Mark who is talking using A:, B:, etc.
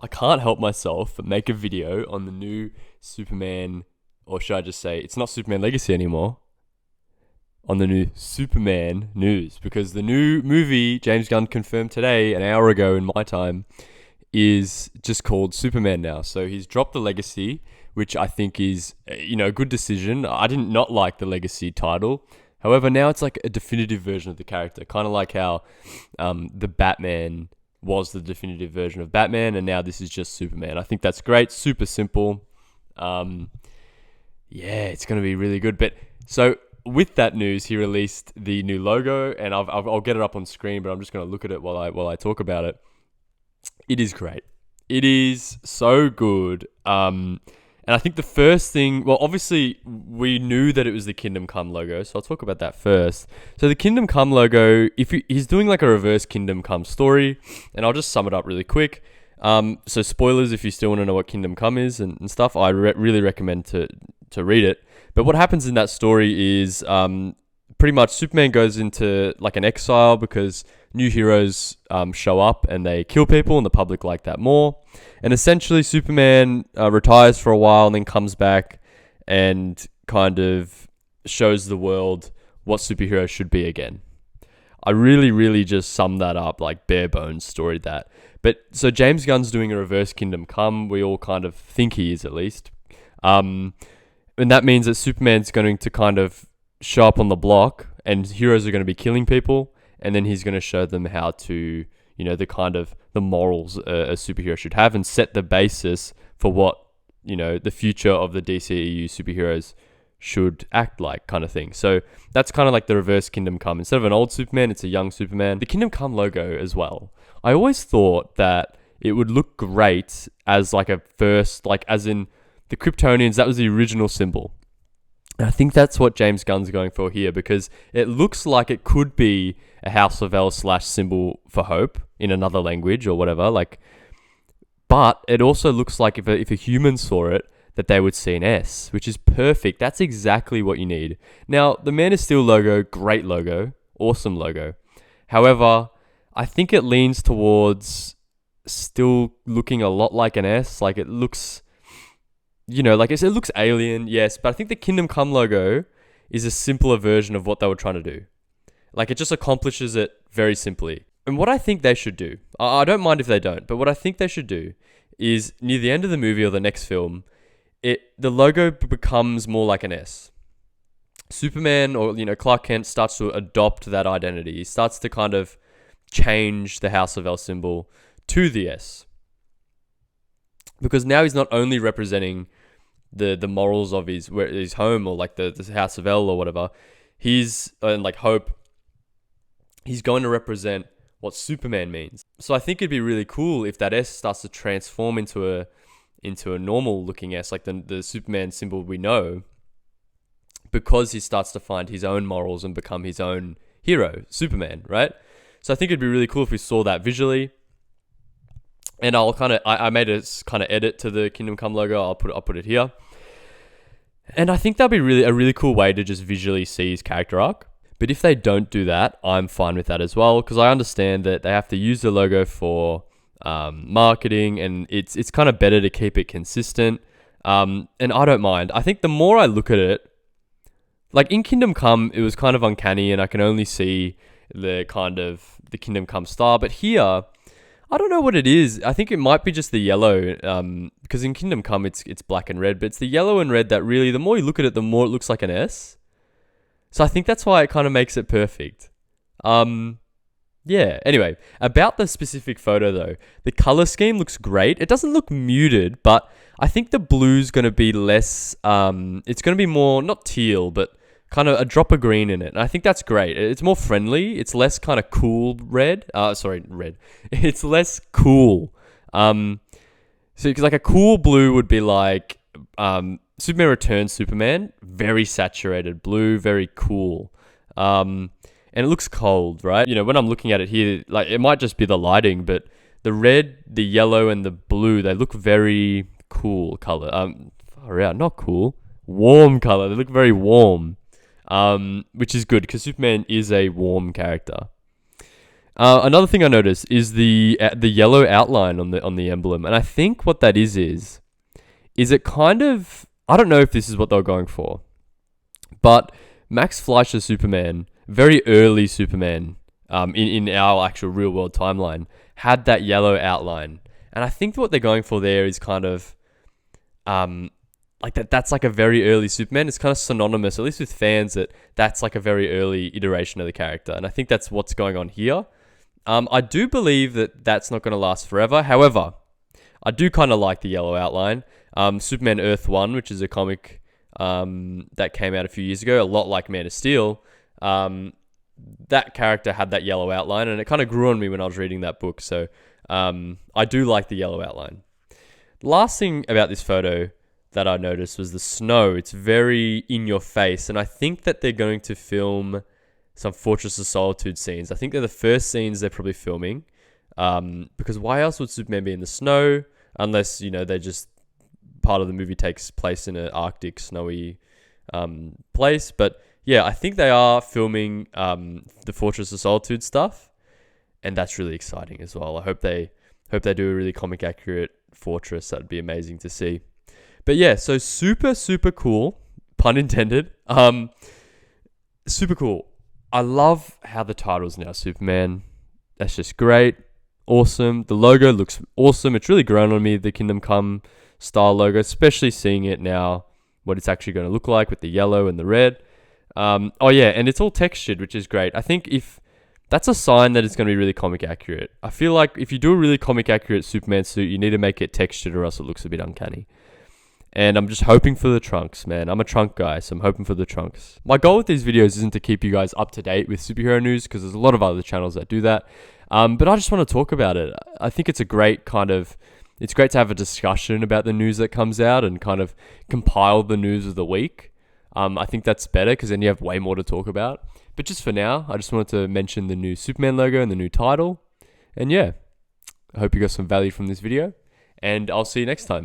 A: I can't help myself but make a video on the new Superman, or should I just say, it's not Superman Legacy anymore, on the new Superman news, because the new movie James Gunn confirmed today, an hour ago in my time, is just called Superman now. So he's dropped the Legacy, which I think is, a good decision. I didn't not like the Legacy title. However, now it's like a definitive version of the character, kind of like how the Batman was the definitive version of Batman, and now this is just Superman. I think that's great. Super simple. It's going to be really good. But so with that news, he released the new logo, and I'll get it up on screen, but I'm just going to look at it while I talk about it. It is great. It is so good. And I think the first thing, well, obviously we knew that it was the Kingdom Come logo, so I'll talk about that first. So the Kingdom Come logo, he's doing like a reverse Kingdom Come story, and I'll just sum it up really quick. So spoilers if you still want to know what Kingdom Come is and stuff, I really recommend to read it. But what happens in that story is pretty much Superman goes into like an exile because new heroes show up and they kill people, and the public like that more. And essentially Superman retires for a while and then comes back and kind of shows the world what superheroes should be again. I really, really just summed that up, like bare bones storied that. But so James Gunn's doing a reverse Kingdom Come. We all kind of think he is, at least. And that means that Superman's going to kind of show up on the block and heroes are going to be killing people. And then he's going to show them how to, the morals a superhero should have, and set the basis for what, the future of the DCEU superheroes should act like, kind of thing. So that's kind of like the reverse Kingdom Come. Instead of an old Superman, it's a young Superman. The Kingdom Come logo as well. I always thought that it would look great as like a first, like as in the Kryptonians, that was the original symbol. And I think that's what James Gunn's going for here, because it looks like it could be a House of L / symbol for hope in another language or whatever. But it also looks like if a human saw it, that they would see an S, which is perfect. That's exactly what you need. Now, the Man of Steel logo, great logo, awesome logo. However, I think it leans towards still looking a lot like an S. Like it looks, it looks alien, yes, but I think the Kingdom Come logo is a simpler version of what they were trying to do. Like it just accomplishes it very simply. And what I think they should do, I don't mind if they don't, but what I think they should do is near the end of the movie or the next film, the logo becomes more like an S. Superman or Clark Kent starts to adopt that identity. He starts to kind of change the House of L symbol to the S. Because now he's not only representing the morals of his home or like the House of L or whatever, and like hope, he's going to represent what Superman means. So I think it'd be really cool if that S starts to transform into a normal looking S, like the Superman symbol we know, because he starts to find his own morals and become his own hero, Superman, right? So I think it'd be really cool if we saw that visually. And I made a kind of edit to the Kingdom Come logo. I'll put it here. And I think that'd be a really cool way to just visually see his character arc. But if they don't do that, I'm fine with that as well, because I understand that they have to use the logo for marketing, and it's kind of better to keep it consistent. And I don't mind. I think the more I look at it, like in Kingdom Come, it was kind of uncanny, and I can only see the Kingdom Come style. But here, I don't know what it is. I think it might be just the yellow, because in Kingdom Come it's black and red, but it's the yellow and red that really, the more you look at it, the more it looks like an S. So I think that's why it kind of makes it perfect. Anyway, about the specific photo though, the color scheme looks great. It doesn't look muted, but I think the blue's going to be less, it's going to be more, not teal, but kind of a drop of green in it. And I think that's great. It's more friendly. It's less kind of cool red. Red. It's less cool. So because like a cool blue would be like Superman Returns Superman, very saturated blue, very cool. And it looks cold, right? When I'm looking at it here, like it might just be the lighting, but the red, the yellow, and the blue, they look very cool color. Far out, not cool. Warm color. They look very warm. Which is good because Superman is a warm character. Another thing I noticed is the yellow outline on the emblem, and I think what that is it kind of, I don't know if this is what they were going for, but Max Fleischer's Superman, very early Superman, in our actual real world timeline, had that yellow outline, and I think what they're going for there is kind of, like that's like a very early Superman. It's kind of synonymous, at least with fans, that's like a very early iteration of the character, and I think that's what's going on here. I do believe that that's not going to last forever. However, I do kind of like the yellow outline. Superman Earth 1, which is a comic that came out a few years ago, a lot like Man of Steel, that character had that yellow outline, and it kind of grew on me when I was reading that book. So I do like the yellow outline. Last thing about this photo that I noticed was the snow. It's very in your face, and I think that they're going to film some Fortress of Solitude scenes. I think they're the first scenes they're probably filming, because why else would Superman be in the snow unless, they just, part of the movie takes place in an Arctic snowy place. But yeah, I think they are filming the Fortress of Solitude stuff, and that's really exciting as well. I hope they do a really comic accurate fortress. That'd be amazing to see. But yeah, so super cool, pun intended. Super cool. I love how the title's now Superman. That's just great. Awesome. The logo looks awesome. It's really grown on me, the Kingdom Come style logo, especially seeing it now, what it's actually going to look like with the yellow and the red. Oh yeah, and it's all textured, which is great. I think if that's a sign that it's going to be really comic accurate. I feel like if you do a really comic accurate Superman suit, you need to make it textured or else it looks a bit uncanny. And I'm just hoping for the trunks, man. I'm a trunk guy, so I'm hoping for the trunks. My goal with these videos isn't to keep you guys up to date with superhero news, because there's a lot of other channels that do that. But I just want to talk about it. I think it's a great it's great to have a discussion about the news that comes out and kind of compile the news of the week. I think that's better, because then you have way more to talk about. But just for now, I just wanted to mention the new Superman logo and the new title. And yeah, I hope you got some value from this video, and I'll see you next time.